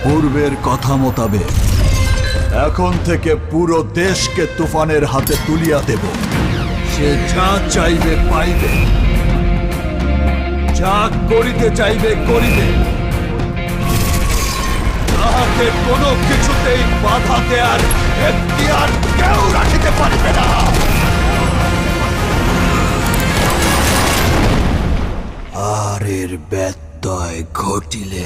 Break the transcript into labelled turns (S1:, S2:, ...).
S1: পূর্বের কথা মোতাবেক এখন থেকে পুরো দেশকে তুফানের হাতে তুলিয়া দেব। সে যা চাইবে পাইবে, যা করিতে চাইবে করিবে, তাহাকে কোনো কিছুতেই বাধা দেয়ার এখতিয়ার কেউ রাখিতে পারিবে না। আর এর ব্যত্যয় ঘটিলে